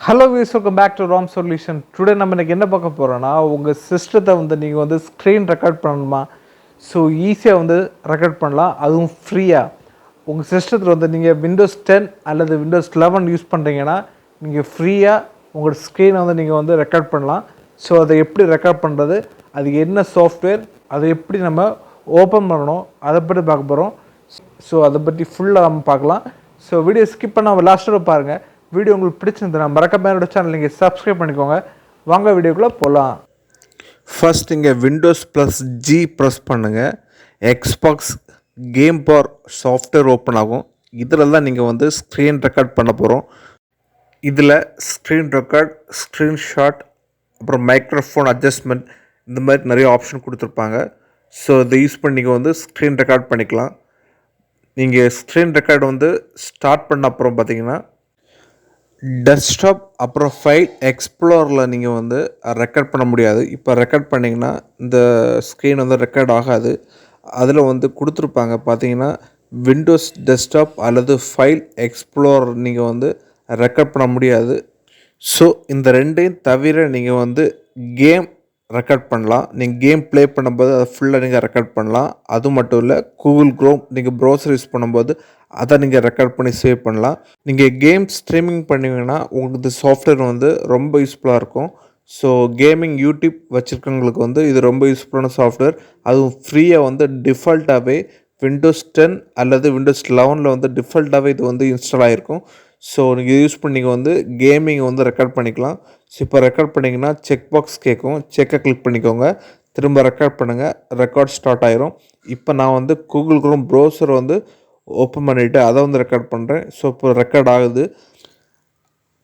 Hello viewers, welcome back to ROM Solution. Today நம்ம இன்னைக்கு என்ன பார்க்க போறோம்னா உங்க சிஸ்டத்தை நீங்க ஸ்க்ரீன் ரெக்கார்ட் பண்ணணுமா. ஸோ ஈஸியாக ரெக்கார்ட் பண்ணலாம், அதுவும் ஃப்ரீயாக. உங்கள் சிஸ்டத்தில் நீங்கள் விண்டோஸ் 10 அல்லது விண்டோஸ் 11 யூஸ் பண்ணுறீங்கன்னா நீங்கள் ஃப்ரீயாக உங்களோட ஸ்க்ரீனை நீங்கள் ரெக்கார்ட் பண்ணலாம். ஸோ அதை எப்படி ரெக்கார்ட் பண்ணுறது, அது என்ன சாஃப்ட்வேர், அதை எப்படி நம்ம ஓப்பன் பண்ணணும், அதை பற்றி பார்க்க போகிறோம். ஸோ அதை பற்றி ஃபுல்லாக நம்ம பார்க்கலாம். ஸோ வீடியோ ஸ்கிப் பண்ணாமல் லாஸ்ட்டோட பாருங்கள். வீடியோ உங்களுக்கு பிடிச்சிருந்தா மறக்காம என்னோட சேனல் நீங்கள் சப்ஸ்கிரைப் பண்ணிக்கோங்க. வாங்க வீடியோக்குள்ளே போகலாம். ஃபர்ஸ்ட் இங்கே விண்டோஸ் +G ப்ரெஸ் பண்ணுங்கள். எக்ஸ்பாக்ஸ் கேம் பார் சாஃப்ட்வேர் ஓப்பன் ஆகும். இதில் தான் நீங்கள் ஸ்க்ரீன் ரெக்கார்ட் பண்ண போகிறோம். இதில் ஸ்க்ரீன் ரெக்கார்ட், ஸ்க்ரீன்ஷாட், அப்புறம் மைக்ரோஃபோன் அட்ஜஸ்ட்மெண்ட், இந்த மாதிரி நிறைய ஆப்ஷன் கொடுத்துருப்பாங்க. ஸோ இதை யூஸ் பண்ணி நீங்கள் ஸ்க்ரீன் ரெக்கார்ட் பண்ணிக்கலாம். நீங்கள் ஸ்க்ரீன் ரெக்கார்டு ஸ்டார்ட் பண்ண அப்புறம் பார்த்தீங்கன்னா டெஸ்க்டாப் அப்புறம் ஃபைல் எக்ஸ்ப்ளோரில் நீங்கள் ரெக்கார்ட் பண்ண முடியாது. இப்போ ரெக்கார்ட் பண்ணிங்கன்னா இந்த ஸ்க்ரீன் ரெக்கார்ட் ஆகாது. அதில் கொடுத்துருப்பாங்க பார்த்தீங்கன்னா விண்டோஸ் டெஸ்க்டாப் அல்லது ஃபைல் எக்ஸ்ப்ளோர் நீங்கள் ரெக்கார்ட் பண்ண முடியாது. ஸோ இந்த ரெண்டையும் தவிர நீங்கள் கேம் ரெக்கார்ட் பண்ணலாம். நீங்கள் கேம் ப்ளே பண்ணும்போது அதை ஃபுல்லாக நீங்கள் ரெக்கார்ட் பண்ணலாம். அது மட்டும் இல்லை, கூகுள் க்ரோம் நீங்கள் ப்ரௌசர் யூஸ் பண்ணும்போது அதை நீங்கள் ரெக்கார்ட் பண்ணி சேவ் பண்ணலாம். நீங்கள் கேம் ஸ்ட்ரீமிங் பண்ணிங்கன்னா உங்களுக்கு சாஃப்ட்வேர் ரொம்ப யூஸ்ஃபுல்லாக இருக்கும். ஸோ கேமிங் யூடியூப் வச்சுருக்கவங்களுக்கு இது ரொம்ப யூஸ்ஃபுல்லான சாஃப்ட்வேர். அதுவும் ஃப்ரீயாக டிஃபால்ட்டாகவே விண்டோஸ் 10 அல்லது விண்டோஸ் 11 டிஃபால்ட்டாகவே இது இன்ஸ்டால் ஆகிருக்கும். ஸோ நீங்கள் யூஸ் பண்ணி கேமிங் ரெக்கார்ட் பண்ணிக்கலாம். ஸோ இப்போ ரெக்கார்ட் பண்ணிங்கன்னா செக் பாக்ஸ் கேட்கும், செக்கை கிளிக் பண்ணிக்கோங்க. திரும்ப ரெக்கார்ட் பண்ணுங்கள், ரெக்கார்ட் ஸ்டார்ட் ஆயிரும். இப்போ நான் கூகுள் க்ரோம் ப்ரௌசர் ஓப்பன் பண்ணிவிட்டு அதை ரெக்கார்ட் பண்ணுறேன். ஸோ இப்போ ரெக்கார்ட் ஆகுது.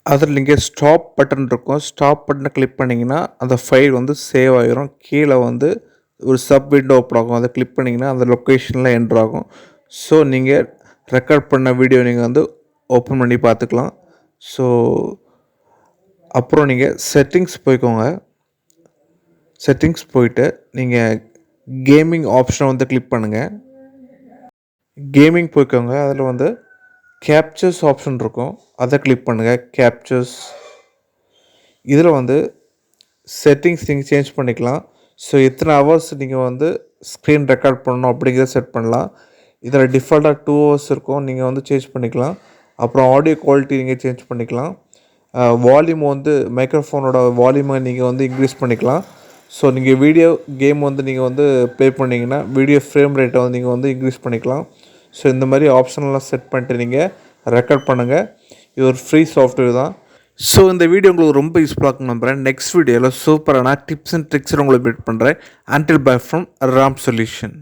அதில் நீங்கள் ஸ்டாப் பட்டன் இருக்கும், ஸ்டாப் பட்டனை கிளிக் பண்ணிங்கன்னா அந்த ஃபைல் சேவ் ஆகிரும். கீழே ஒரு சப் விண்டோ ஓப்பன் ஆகும், அதை கிளிக் பண்ணிங்கன்னா அந்த லொக்கேஷனில் என்ட்ரு ஆகும். ஸோ நீங்கள் ரெக்கார்ட் பண்ண வீடியோ நீங்கள் ஓப்பன் பண்ணி பார்த்துக்கலாம். ஸோ அப்புறம் நீங்கள் செட்டிங்ஸ் போய்க்கோங்க. செட்டிங்ஸ் போயிட்டு நீங்கள் கேமிங் ஆப்ஷனை கிளிக் பண்ணுங்கள். கேமிங் போய்க்கோங்க. அதில் கேப்சர்ஸ் ஆப்ஷன் இருக்கும், அதை கிளிக் பண்ணுங்கள். கேப்சர்ஸ் இதில் செட்டிங்ஸ் நீங்கள் சேஞ்ச் பண்ணிக்கலாம். ஸோ எத்தனை ஹவர்ஸ் நீங்கள் ஸ்க்ரீன் ரெக்கார்ட் பண்ணணும் அப்படிங்கிறத செட் பண்ணலாம். இதில் டிஃபால்ட்டாக 2 ஹவர்ஸ் இருக்கும், நீங்கள் சேஞ்ச் பண்ணிக்கலாம். அப்புறம் ஆடியோ குவாலிட்டி நீங்கள் சேஞ்ச் பண்ணிக்கலாம். வால்யூம் மைக்ரோஃபோனோட வால்யூமை நீங்கள் இன்க்ரீஸ் பண்ணிக்கலாம். ஸோ நீங்கள் வீடியோ கேம் நீங்கள் ப்ளே பண்ணிங்கன்னா வீடியோ ஃப்ரேம் ரேட்டை நீங்கள் இன்க்ரீஸ் பண்ணிக்கலாம். ஸோ இந்த மாதிரி ஆப்ஷன்லாம் செட் பண்ணிட்டு நீங்கள் ரெக்கார்ட் பண்ணுங்கள். இது ஒரு ஃப்ரீ சாஃப்ட்வேர் தான். ஸோ இந்த வீடியோ உங்களுக்கு ரொம்ப யூஸ்ஃபுல்லாக இருக்கும் நம்புகிறேன். நெக்ஸ்ட் வீடியோவில் சூப்பரான டிப்ஸ் அண்ட் ட்ரிக்ஸ் உங்களை மீட் பண்ணுறேன். Until by from Ram solution.